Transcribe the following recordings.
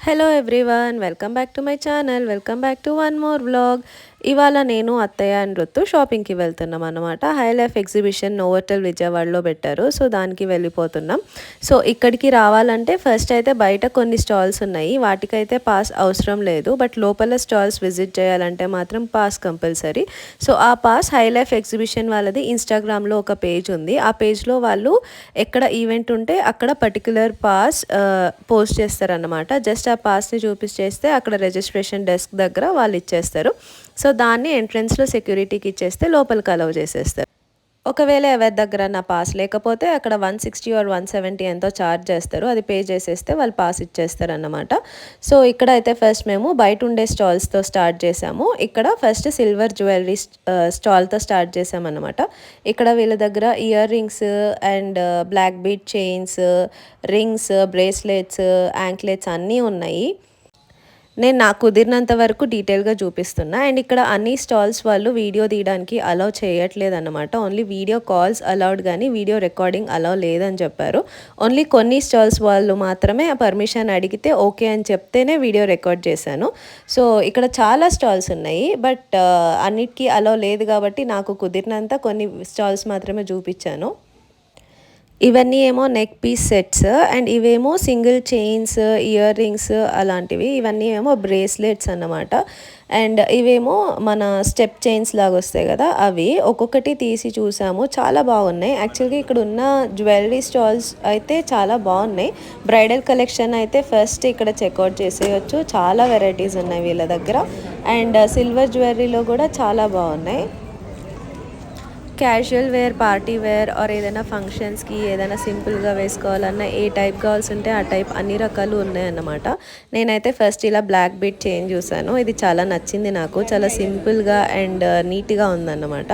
Hello everyone, welcome back to my channel. Welcome back to one more vlog. ఇవాళ నేను అత్తయ్య and రుత్తు షాపింగ్కి వెళ్తున్నాం అనమాట. హై లైఫ్ ఎగ్జిబిషన్ నోవోటల్ విజయవాడలో పెట్టారు. సో దానికి వెళ్ళిపోతున్నాం. సో ఇక్కడికి రావాలంటే ఫస్ట్ అయితే బయట కొన్ని స్టాల్స్ ఉన్నాయి, వాటికైతే పాస్ అవసరం లేదు. బట్ లోపల స్టాల్స్ విజిట్ చేయాలంటే మాత్రం పాస్ కంపల్సరీ. సో ఆ పాస్ హై లైఫ్ ఎగ్జిబిషన్ వాళ్ళది ఇన్స్టాగ్రామ్లో ఒక పేజ్ ఉంది. ఆ పేజ్లో వాళ్ళు ఎక్కడ ఈవెంట్ ఉంటే అక్కడ పర్టికులర్ పాస్ పోస్ట్ చేస్తారనమాట. జస్ట్ ఆ పాస్ని చూపించేస్తే అక్కడ రిజిస్ట్రేషన్ డెస్క్ దగ్గర వాళ్ళు ఇచ్చేస్తారు. సో దాన్ని ఎంట్రన్స్లో సెక్యూరిటీకి ఇచ్చేస్తే లోపలికి అలౌ చేసేస్తారు. ఒకవేళ ఎవరి దగ్గర నా పాస్ లేకపోతే అక్కడ 160 ఆర్ 170 ఎంతో ఛార్జ్ చేస్తారు. అది పే చేసేస్తే వాళ్ళు పాస్ ఇచ్చేస్తారు అన్నమాట. సో ఇక్కడ అయితే ఫస్ట్ మేము బయట ఉండే స్టాల్స్తో స్టార్ట్ చేసాము. ఇక్కడ ఫస్ట్ సిల్వర్ జ్యువెలరీ స్టాల్తో స్టార్ట్ చేసామన్నమాట. ఇక్కడ వీళ్ళ దగ్గర ear rings and black bead chains, rings, bracelets, anklets అన్నీ ఉన్నాయి. నేను నాకు కుదిరినంత వరకు డీటెయిల్గా చూపిస్తున్నా. అండ్ ఇక్కడ అన్ని స్టాల్స్ వాళ్ళు వీడియో తీయడానికి అలౌ చేయట్లేదు అనమాట. ఓన్లీ వీడియో కాల్స్ అలౌడ్, కానీ వీడియో రికార్డింగ్ అలౌ లేదని చెప్పారు. ఓన్లీ కొన్ని స్టాల్స్ వాళ్ళు మాత్రమే పర్మిషన్ అడిగితే ఓకే అని చెప్తేనే వీడియో రికార్డ్ చేశాను. సో ఇక్కడ చాలా స్టాల్స్ ఉన్నాయి, బట్ అన్నిటికీ అలౌ లేదు కాబట్టి నాకు కుదిరినంత కొన్ని స్టాల్స్ మాత్రమే చూపించాను. ఇవన్నీ ఏమో నెక్ పీస్ సెట్స్, అండ్ ఇవేమో సింగిల్ చైన్స్, ఇయర్ రింగ్స్ అలాంటివి. ఇవన్నీ ఏమో బ్రేస్లెట్స్ అన్నమాట. అండ్ ఇవేమో మన స్టెప్ చైన్స్ లాగా వస్తాయి కదా, అవి ఒక్కొక్కటి తీసి చూసాము. చాలా బాగున్నాయి. యాక్చువల్గా ఇక్కడ ఉన్న జ్యువెలరీ స్టాల్స్ అయితే చాలా బాగున్నాయి. బ్రైడల్ కలెక్షన్ అయితే ఫస్ట్ ఇక్కడ చెక్అవుట్ చేసేయచ్చు. చాలా వెరైటీస్ ఉన్నాయి వీళ్ళ దగ్గర. అండ్ సిల్వర్ జ్యువెలరీలో కూడా చాలా బాగున్నాయి. Casual wear, party wear or ఏదైనా ఫంక్షన్స్కి ఏదైనా సింపుల్గా వేసుకోవాలన్నా ఏ టైప్ కావాల్సి ఉంటే ఆ టైప్ అన్ని రకాలు ఉన్నాయన్నమాట. నేనైతే ఫస్ట్ ఇలా బ్లాక్ బీట్ చైన్ చూసాను. ఇది చాలా నచ్చింది నాకు. చాలా సింపుల్గా అండ్ నీట్గా ఉందన్నమాట.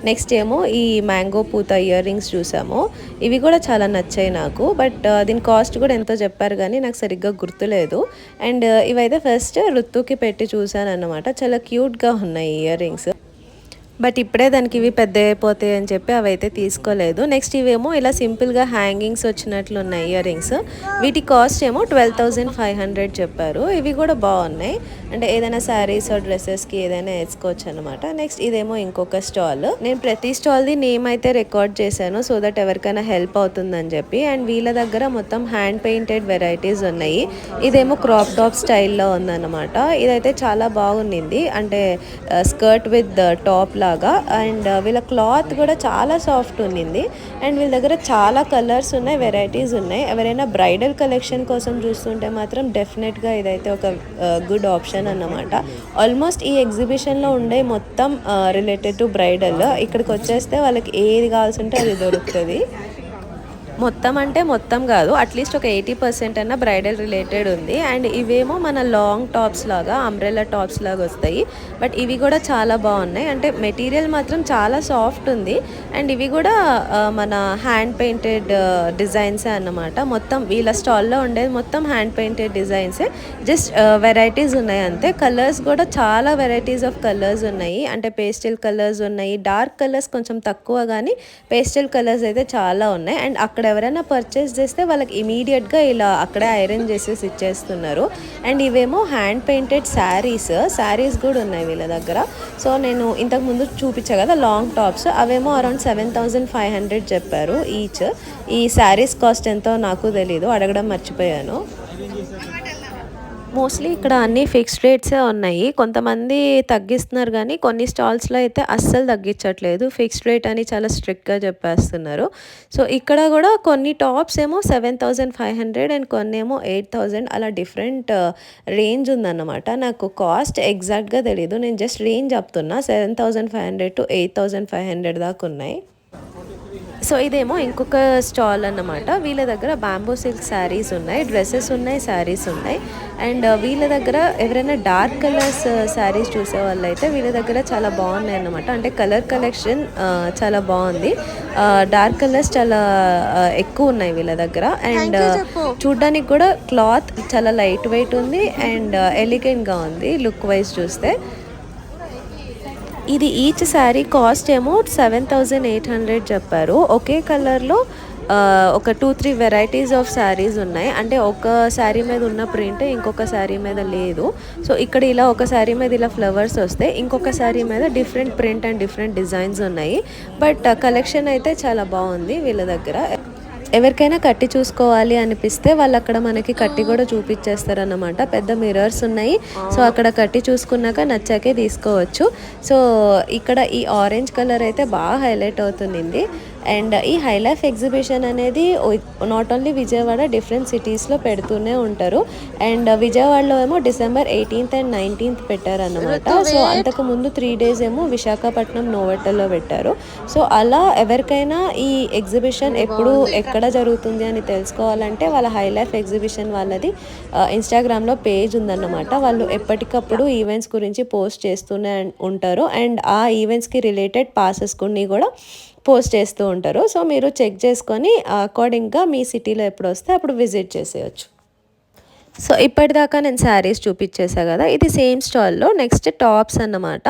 నెక్స్ట్ ఏమో ఈ మ్యాంగో పూత ఇయర్ రింగ్స్ చూసాము. ఇవి కూడా చాలా నచ్చాయి నాకు. బట్ దీని కాస్ట్ కూడా ఎంతో చెప్పారు కానీ నాకు సరిగ్గా గుర్తులేదు. అండ్ ఇవైతే ఫస్ట్ రుత్తుకి పెట్టి చూసాను అన్నమాట. చాలా క్యూట్గా ఉన్నాయి ఇయర్ రింగ్స్. బట్ ఇప్పుడే దానికి ఇవి పెద్ద అయిపోతాయి అని చెప్పి అవైతే తీసుకోలేదు. నెక్స్ట్ ఇవేమో ఇలా సింపుల్గా హ్యాంగింగ్స్ వచ్చినట్లు ఉన్నాయి ఇయర్ రింగ్స్. వీటి కాస్ట్ ఏమో 12,500 చెప్పారు. ఇవి కూడా బాగున్నాయి. అంటే ఏదైనా శారీస్ డ్రెస్సెస్కి ఏదైనా వేసుకోవచ్చు అనమాట. నెక్స్ట్ ఇదేమో ఇంకొక స్టాల్. నేను ప్రతి స్టాల్ది నేమ్ అయితే రికార్డ్ చేశాను, సో దట్ ఎవరికైనా హెల్ప్ అవుతుందని చెప్పి. అండ్ వీళ్ళ దగ్గర మొత్తం హ్యాండ్ పెయింటెడ్ వెరైటీస్ ఉన్నాయి. ఇదేమో క్రాప్ టాప్ స్టైల్లో ఉందన్నమాట. ఇదైతే చాలా బాగుండింది. అంటే స్కర్ట్ విత్ టాప్ లాగా. అండ్ వీళ్ళ క్లాత్ కూడా చాలా సాఫ్ట్ ఉండింది. అండ్ వీళ్ళ దగ్గర చాలా కలర్స్ ఉన్నాయి, వెరైటీస్ ఉన్నాయి. ఎవరైనా బ్రైడల్ కలెక్షన్ కోసం చూస్తుంటే మాత్రం డెఫినెట్గా ఇదైతే ఒక గుడ్ ఆప్షన్ అన్నమాట. ఆల్మోస్ట్ ఈ ఎగ్జిబిషన్లో ఉండే మొత్తం రిలేటెడ్ టు బ్రైడల్. ఇక్కడికి వచ్చేస్తే వాళ్ళకి ఏది కావాల్సి ఉంటే అది దొరుకుతుంది. మొత్తం అంటే మొత్తం కాదు, అట్లీస్ట్ ఒక 80% అన్న బ్రైడల్ రిలేటెడ్ ఉంది. అండ్ ఇవేమో మన లాంగ్ టాప్స్ లాగా, అంబ్రెల్లా టాప్స్ లాగా వస్తాయి. బట్ ఇవి కూడా చాలా బాగున్నాయి. అంటే మెటీరియల్ మాత్రం చాలా సాఫ్ట్ ఉంది. అండ్ ఇవి కూడా మన హ్యాండ్ పెయింటెడ్ డిజైన్సే అన్నమాట. మొత్తం వీళ్ళ స్టాల్లో ఉండేది మొత్తం హ్యాండ్ పెయింటెడ్ డిజైన్సే. జస్ట్ వెరైటీస్ ఉన్నాయి అంతే. కలర్స్ కూడా చాలా వెరైటీస్ ఆఫ్ కలర్స్ ఉన్నాయి. అంటే పేస్టల్ కలర్స్ ఉన్నాయి, డార్క్ కలర్స్ కొంచెం తక్కువ, కానీ పేస్టల్ కలర్స్ అయితే చాలా ఉన్నాయి. అండ్ అక్కడ ఎవరైనా పర్చేస్ చేస్తే వాళ్ళకి ఇమీడియట్గా ఇలా అక్కడే ఐరన్ చేసేసి ఇచ్చేస్తున్నారు. అండ్ ఇవేమో హ్యాండ్ పెయింటెడ్ శారీస్ కూడా ఉన్నాయి వీళ్ళ దగ్గర. సో నేను ఇంతకుముందు చూపించా కదా లాంగ్ టాప్స్, అవేమో అరౌండ్ 7,500 చెప్పారు ఈచ్. ఈ శారీస్ కాస్ట్ ఎంతో నాకు తెలీదు, అడగడం మర్చిపోయాను. మోస్ట్లీ ఇక్కడ అన్ని ఫిక్స్డ్ రేట్సే ఉన్నాయి. కొంతమంది తగ్గిస్తున్నారు కానీ కొన్ని స్టాల్స్లో అయితే అస్సలు తగ్గించట్లేదు. ఫిక్స్డ్ రేట్ అని చాలా స్ట్రిక్ట్గా చెప్పేస్తున్నారు. సో ఇక్కడ కూడా కొన్ని టాప్స్ ఏమో 7,500 అండ్ కొన్ని ఏమో 8,000, అలా డిఫరెంట్ రేంజ్ ఉందన్నమాట. నాకు కాస్ట్ ఎగ్జాక్ట్గా తెలీదు, నేను జస్ట్ రేంజ్ చెప్తున్నా. 7,500 to 8,500 దాకా ఉన్నాయి. సో ఇదేమో ఇంకొక స్టాల్ అన్నమాట. వీళ్ళ దగ్గర బ్యాంబూ సిల్క్ శారీస్ ఉన్నాయి, డ్రెస్సెస్ ఉన్నాయి, శారీస్ ఉన్నాయి. అండ్ వీళ్ళ దగ్గర ఎవరైనా డార్క్ కలర్స్ శారీస్ చూసే వాళ్ళు అయితే వీళ్ళ దగ్గర చాలా బాగున్నాయి అన్నమాట. అంటే కలర్ కలెక్షన్ చాలా బాగుంది. డార్క్ కలర్స్ చాలా ఎక్కువ ఉన్నాయి వీళ్ళ దగ్గర. అండ్ చూడ్డానికి కూడా క్లాత్ చాలా లైట్ వెయిట్ ఉంది అండ్ ఎలిగెంట్గా ఉంది లుక్ వైజ్ చూస్తే. ఇది ఈచ్ శారీ కాస్ట్ ఏమో 7,800 చెప్పారు. ఒకే కలర్లో ఒక 2-3 వెరైటీస్ ఆఫ్ శారీస్ ఉన్నాయి. అంటే ఒక శారీ మీద ఉన్న ప్రింట్ ఇంకొక శారీ మీద లేదు. సో ఇక్కడ ఇలా ఒక శారీ మీద ఇలా ఫ్లవర్స్ వస్తే ఇంకొక శారీ మీద different print and different designs ఉన్నాయి. బట్ కలెక్షన్ అయితే చాలా బాగుంది వీళ్ళ దగ్గర. ఎవరికైనా కట్టి చూసుకోవాలి అనిపిస్తే వాళ్ళు అక్కడ మనకి కట్టి కూడా చూపించేస్తారన్నమాట. పెద్ద మిర్రర్స్ ఉన్నాయి. సో అక్కడ కట్టి చూసుకున్నాక నచ్చాకే తీసుకోవచ్చు. సో ఇక్కడ ఈ ఆరెంజ్ కలర్ అయితే బాగా హైలైట్ అవుతుంది. అండ్ ఈ హై లైఫ్ ఎగ్జిబిషన్ అనేది నాట్ ఓన్లీ విజయవాడ, డిఫరెంట్ సిటీస్లో పెడుతూనే ఉంటారు. అండ్ విజయవాడలో ఏమో December 18th and 19th పెట్టారన్నమాట. సో అంతకు ముందు 3 days ఏమో విశాఖపట్నం నోవెటల్లో పెట్టారు. సో అలా ఎవరికైనా ఈ ఎగ్జిబిషన్ ఎప్పుడు ఎక్కడ జరుగుతుంది అని తెలుసుకోవాలంటే వాళ్ళ హై లైఫ్ ఎగ్జిబిషన్ వాళ్ళది ఇన్స్టాగ్రామ్లో పేజ్ ఉందన్నమాట. వాళ్ళు ఎప్పటికప్పుడు ఈవెంట్స్ గురించి పోస్ట్ చేస్తూనే ఉంటారు. అండ్ ఆ ఈవెంట్స్కి రిలేటెడ్ పాసెస్ కొన్ని కూడా పోస్ట్ చేస్తూ ఉంటారు. సో మీరు చెక్ చేసుకొని అకార్డింగ్గా మీ సిటీలో ఎప్పుడు వస్తే అప్పుడు విజిట్ చేసేయచ్చు. సో ఇప్పటిదాకా నేను శారీస్ చూపించేసా కదా, ఇది సేమ్ స్టాల్లో నెక్స్ట్ టాప్స్ అన్నమాట.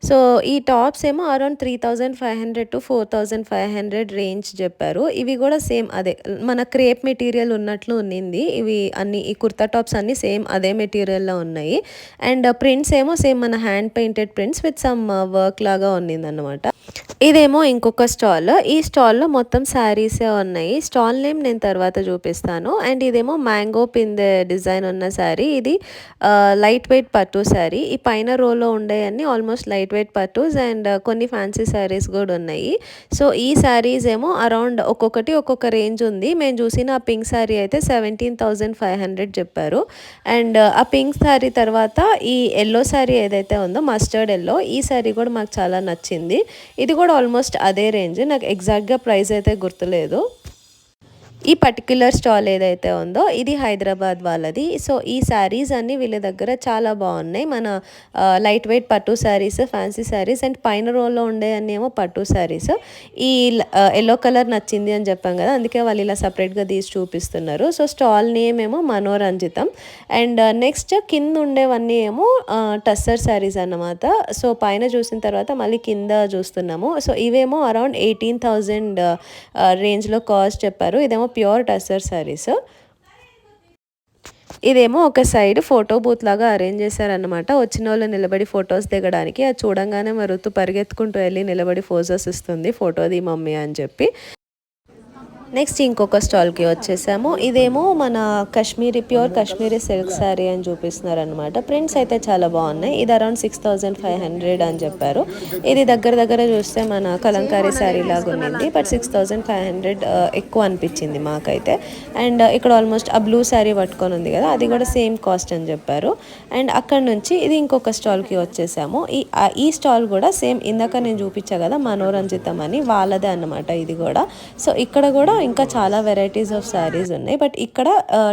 సో ఈ టాప్స్ ఏమో అరౌండ్ 3500 to 4500 రేంజ్ చెప్పారు. ఇవి కూడా సేమ్ అదే మన క్రేప్ మెటీరియల్ ఉన్నట్లు ఉన్నింది. ఇవి అన్ని ఈ కుర్తా టాప్స్ అన్నీ సేమ్ అదే మెటీరియల్లో ఉన్నాయి. అండ్ ప్రింట్స్ ఏమో సేమ్ మన hand painted prints with some work లాగా ఉన్నింది అన్నమాట. ఇదేమో ఇంకొక స్టాల్. ఈ స్టాల్లో మొత్తం శారీసే ఉన్నాయి. స్టాల్ నేమ్ నేను తర్వాత చూపిస్తాను. అండ్ ఇదేమో మ్యాంగో పిందె డిజైన్ ఉన్న శారీ. ఇది లైట్ వెయిట్ పట్టు శారీ. ఈ పైన రోలో ఉండేవన్నీ ఆల్మోస్ట్ లైట్ వెయిట్ పట్టూస్ అండ్ కొన్ని ఫ్యాన్సీ శారీస్ కూడా ఉన్నాయి. సో ఈ శారీస్ ఏమో అరౌండ్ ఒక్కొక్కటి ఒక్కొక్క రేంజ్ ఉంది. మేము చూసిన ఆ పింక్ శారీ అయితే 17,500 చెప్పారు. అండ్ ఆ పింక్ శారీ తర్వాత ఈ ఎల్లో శారీ ఏదైతే ఉందో మస్టర్డ్ ఎల్లో, ఈ శారీ కూడా మాకు చాలా నచ్చింది. ఇది కూడా ఆల్మోస్ట్ అదే రేంజ్. నాకు ఎగ్జాక్ట్గా ప్రైస్ అయితే గుర్తులేదు. ఈ పర్టిక్యులర్ స్టాల్ ఏదైతే ఉందో ఇది హైదరాబాద్ వాళ్ళది. సో ఈ శారీస్ అన్నీ వీళ్ళ దగ్గర చాలా బాగున్నాయి. మన లైట్ వెయిట్ పట్టు శారీస్, ఫ్యాన్సీ శారీస్ అండ్ పైన రోల్లో ఉండే అన్నీ ఏమో పట్టు శారీస్. ఈ ఎల్లో కలర్ నచ్చింది అని చెప్పాం కదా, అందుకే వాళ్ళు ఇలా సపరేట్గా తీసి చూపిస్తున్నారు. సో స్టాల్ నేమ్ ఏమో మనోరంజితం. అండ్ నెక్స్ట్ కింద ఉండేవన్నీ ఏమో టస్సర్ శారీస్ అన్నమాట. సో పైన చూసిన తర్వాత మళ్ళీ కింద చూస్తున్నాము. సో ఇవేమో అరౌండ్ 18,000 రేంజ్లో కాస్ట్ చెప్పారు. ఇదేమో ప్యూర్ టస్సర్ శారీస్. ఇదేమో ఒక సైడ్ ఫోటో బూత్ లాగా అరేంజ్ చేశారనమాట. వచ్చిన వాళ్ళు నిలబడి ఫొటోస్ దిగడానికి. అది చూడంగానే మా ఋతు పరిగెత్తుకుంటూ వెళ్ళి నిలబడి ఫోటోస్ ఇస్తుంది, ఫోటోది మమ్మీ అని చెప్పి. నెక్స్ట్ ఇంకొక స్టాల్కి వచ్చేసాము. ఇదేమో మన కాశ్మీరీ ప్యూర్ కాశ్మీరీ సిల్క్ శారీ అని చూపిస్తున్నారు అనమాట. ప్రింట్స్ అయితే చాలా బాగున్నాయి. ఇది అరౌండ్ 6,500 అని చెప్పారు. ఇది దగ్గర చూస్తే మన కలంకారీ శారీ లాగా ఉన్నింది. బట్ 6,500 ఎక్కువ అనిపించింది మాకైతే. అండ్ ఇక్కడ ఆల్మోస్ట్ ఆ బ్లూ శారీ పట్టుకొని ఉంది కదా, అది కూడా సేమ్ కాస్ట్ అని చెప్పారు. అండ్ అక్కడ నుంచి ఇది ఇంకొక స్టాల్కి వచ్చేసాము. ఈ స్టాల్ కూడా సేమ్ ఇందాక నేను చూపించా కదా మనోరంజితం అని, వాళ్ళదే అన్నమాట ఇది కూడా. సో ఇక్కడ కూడా ఇంకా చాలా వెరైటీస్ ఆఫ్ శారీస్ ఉన్నాయి. బట్ ఇక్కడ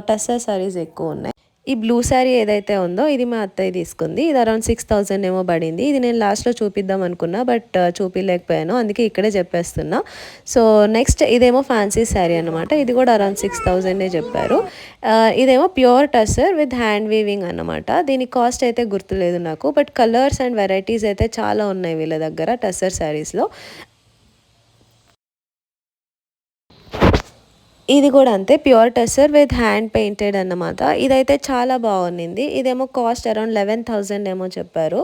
టస్సర్ శారీస్ ఎక్కువ ఉన్నాయి. ఈ బ్లూ శారీ ఏదైతే ఉందో ఇది మా అత్తయ్య తీసుకుంది. ఇది అరౌండ్ 6,000 ఏమో పడింది. ఇది నేను లాస్ట్లో చూపిద్దాం అనుకున్నా బట్ చూపించలేకపోయాను, అందుకే ఇక్కడే చెప్పేస్తున్నా. సో నెక్స్ట్ ఇదేమో ఫ్యాన్సీ శారీ అనమాట. ఇది కూడా అరౌండ్ 6,000 చెప్పారు. ఇదేమో pure tussar with hand weaving అనమాట. దీని కాస్ట్ అయితే గుర్తులేదు నాకు, బట్ కలర్స్ అండ్ వెరైటీస్ అయితే చాలా ఉన్నాయి వీళ్ళ దగ్గర టస్సర్ శారీస్లో. ఇది కూడా అంతే, pure tussar with hand painted అన్నమాట. ఇదైతే చాలా బాగుంది. ఇదేమో కాస్ట్ అరౌండ్ 11,000 ఏమో చెప్పారు.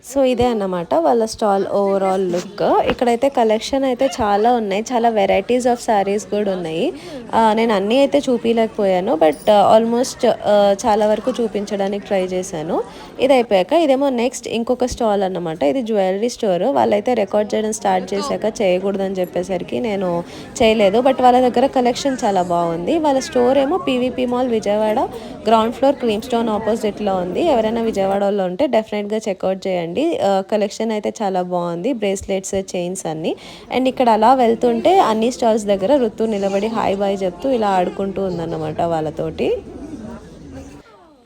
సో ఇదే అన్నమాట వాళ్ళ స్టాల్ ఓవరాల్ లుక్. ఇక్కడైతే కలెక్షన్ అయితే చాలా ఉన్నాయి, చాలా వెరైటీస్ ఆఫ్ శారీస్ కూడా ఉన్నాయి. నేను అన్నీ అయితే చూపించలేకపోయాను, బట్ ఆల్మోస్ట్ చాలా వరకు చూపించడానికి ట్రై చేశాను. ఇది అయిపోయాక ఇదేమో నెక్స్ట్ ఇంకొక స్టాల్ అన్నమాట. ఇది జ్యువెలరీ స్టోర్. వాళ్ళైతే రికార్డ్ చేయడం స్టార్ట్ చేశాక చేయకూడదని చెప్పేసరికి నేను చేయలేదు. బట్ వాళ్ళ దగ్గర కలెక్షన్ చాలా బాగుంది. వాళ్ళ స్టోర్ ఏమో PVP mall Vijayawada ground floor cream stone ఆపోజిట్లో ఉంది. ఎవరైనా విజయవాడలో ఉంటే డెఫినెట్గా చెక్అవుట్ చేయండి. కలెక్షన్ అయితే చాలా బాగుంది, బ్రేస్లెట్స్, చైన్స్ అన్ని. అండ్ ఇక్కడ అలా వెళ్తుంటే అన్ని స్టాల్స్ దగ్గర ఋతు నిలబడి హాయ్ బాయ్ చెప్తూ ఇలా ఆడుకుంటూ ఉందన్నమాట వాళ్ళతోటి.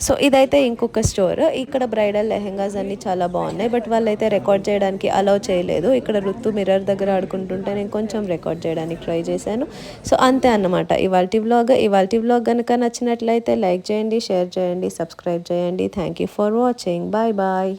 సో ఇదైతే ఇంకొక స్టోర్. ఇక్కడ బ్రైడల్ లెహెంగాస్ అన్ని చాలా బాగున్నాయి, బట్ వాళ్ళైతే రికార్డ్ చేయడానికి అలౌ చేయలేదు. ఇక్కడ ఋతు మిర్రర్ దగ్గర ఆడుకుంటుంటే నేను కొంచెం రికార్డ్ చేయడానికి ట్రై చేశాను. సో అంతే అన్నమాట ఇవాల్టి వ్లాగ్ కనుక నచ్చినట్లయితే లైక్ చేయండి, షేర్ చేయండి, సబ్స్క్రైబ్ చేయండి. Thank you for watching. Bye bye.